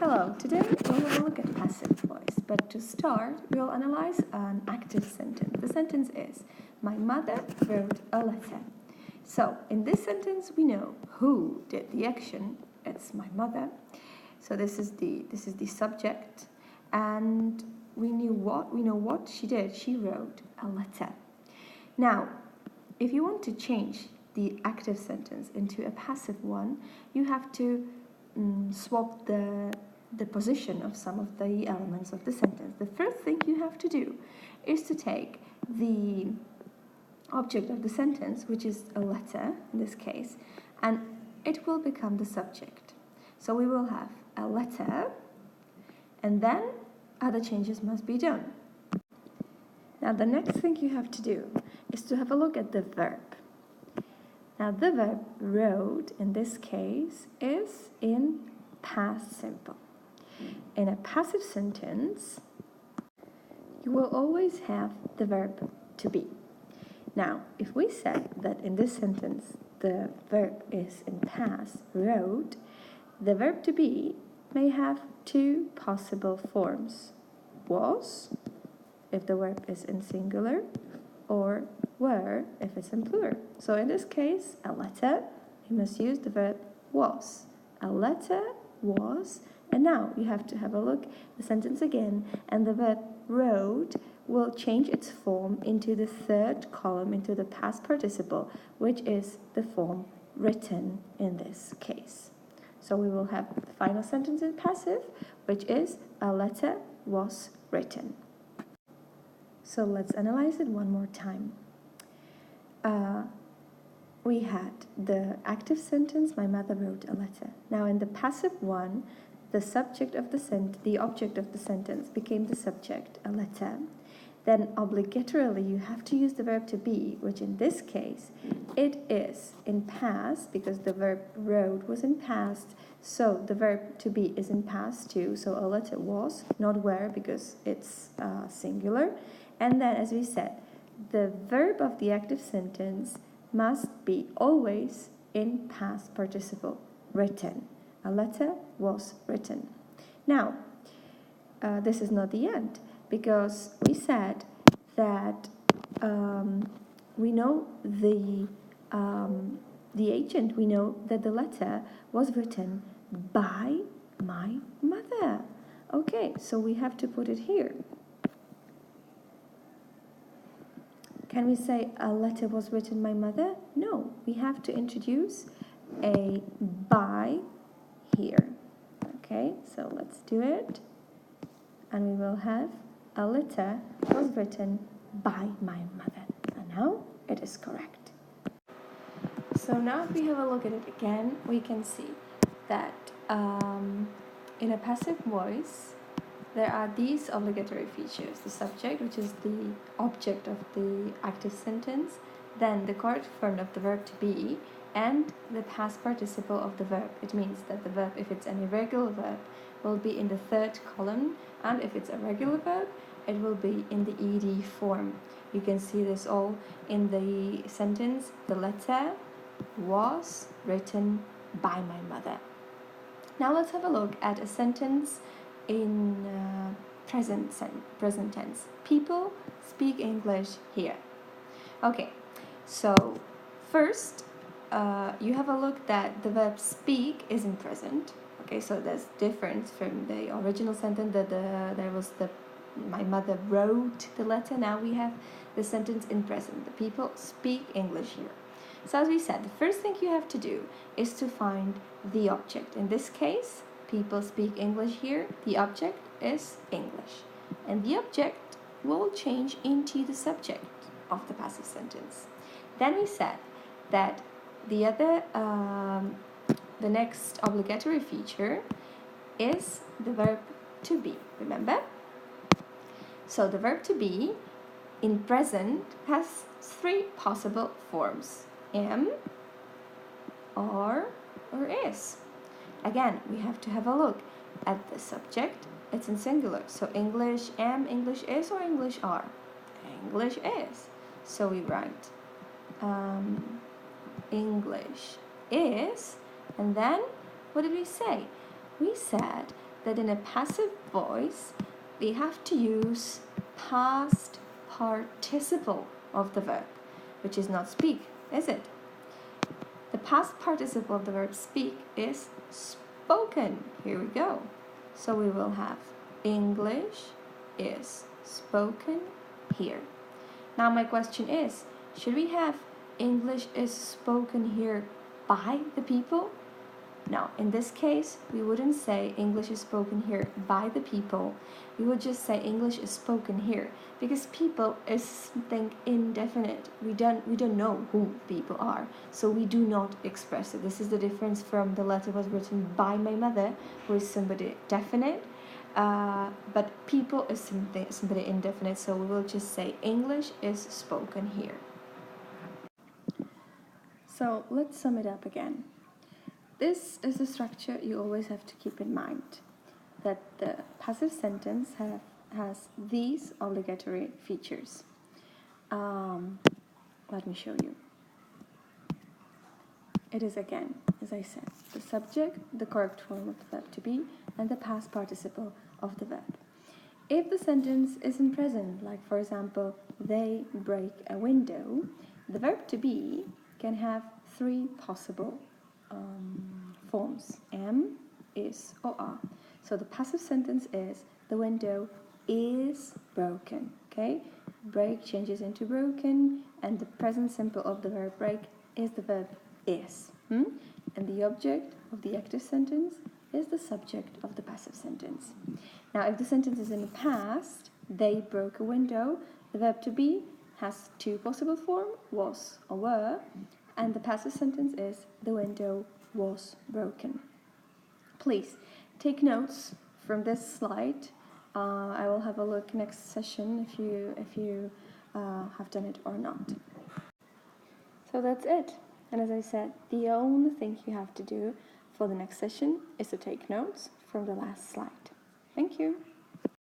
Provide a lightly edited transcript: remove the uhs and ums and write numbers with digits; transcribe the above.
Hello, today we will look at passive voice, but to start, we'll analyze an active sentence. The sentence is, my mother wrote a letter. So, in this sentence, we know who did the action. It's my mother. So this is the subject, and we know what she did. She wrote a letter. Now, if you want to change the active sentence into a passive one, you have to swap the position of some of the elements of the sentence. The first thing you have to do is to take the object of the sentence, which is a letter in this case, and it will become the subject. So we will have a letter, and then other changes must be done. Now the next thing you have to do is to have a look at the verb. Now the verb wrote in this case is in past simple. In a passive sentence, you will always have the verb to be. Now, if we said that in this sentence the verb is in past, wrote, the verb to be may have two possible forms. Was, if the verb is in singular, or were, if it's in plural. So in this case, a letter, you must use the verb was. A letter was, and now you have to have a look at the sentence again, and the verb wrote will change its form into the third column, into the past participle, which is the form written in this case. So we will have the final sentence in passive, which is a letter was written. So let's analyze it one more time. We had the active sentence, my mother wrote a letter. Now in the passive one, the object of the sentence became the subject, a letter. Then obligatorily you have to use the verb to be, which in this case, it is in past, because the verb wrote was in past, so the verb to be is in past too, so a letter was, not were, because it's singular. And then, as we said, the verb of the active sentence must be always in past participle, written. A letter was written. Now, this is not the end, because we said that we know the agent, we know that the letter was written by my mother. Okay, so we have to put it here. Can we say a letter was written by my mother? No, we have to introduce a by here. Okay, so let's do it. And we will have a letter was written by my mother. And now it is correct. So now if we have a look at it again, we can see that in a passive voice, there are these obligatory features. The subject, which is the object of the active sentence, then the correct form of the verb to be, and the past participle of the verb. It means that the verb, if it's an irregular verb, will be in the third column, and if it's a regular verb, it will be in the ed form. You can see this all in the sentence. The letter was written by my mother. Now let's have a look at a sentence in present tense. People speak English here. Okay, so first you have a look that the verb speak is in present. Okay, so there's difference from the original sentence that there was my mother wrote the letter. Now we have the sentence in present. The people speak English here. So as we said, the first thing you have to do is to find the object. In this case, people speak English here. The object is English. And the object will change into the subject of the passive sentence. Then we said that the next obligatory feature is the verb to be. Remember? So the verb to be in present has three possible forms: am, are, or is. Again, we have to have a look at the subject. It's in singular, so English am, English is, or English are. English is. So we write English is, and then what did we say? We said that in a passive voice, we have to use past participle of the verb, which is not speak, is it? The past participle of the verb speak is spoken. Here we go. So we will have English is spoken here. Now my question is, should we have English is spoken here by the people? No, in this case, we wouldn't say English is spoken here by the people. We would just say English is spoken here, because people is something indefinite. We don't know who people are, so we do not express it. This is the difference from the letter was written by my mother, who is somebody definite, but people is somebody indefinite, so we will just say English is spoken here. So let's sum it up again. This is the structure you always have to keep in mind, that the passive sentence has these obligatory features. Let me show you. It is again, as I said, the subject, the correct form of the verb to be, and the past participle of the verb. If the sentence isn't present, like for example, they break a window, the verb to be can have three possible forms: am, is, or are. So the passive sentence is the window is broken. Okay, break changes into broken, and the present simple of the verb break is the verb is. And the object of the active sentence is the subject of the passive sentence. Now, if the sentence is in the past, they broke a window, the verb to be has two possible forms, was or were, and the passive sentence is the window was broken. Please take notes from this slide. I will have a look next session if you have done it or not. So that's it. And as I said, the only thing you have to do for the next session is to take notes from the last slide. Thank you.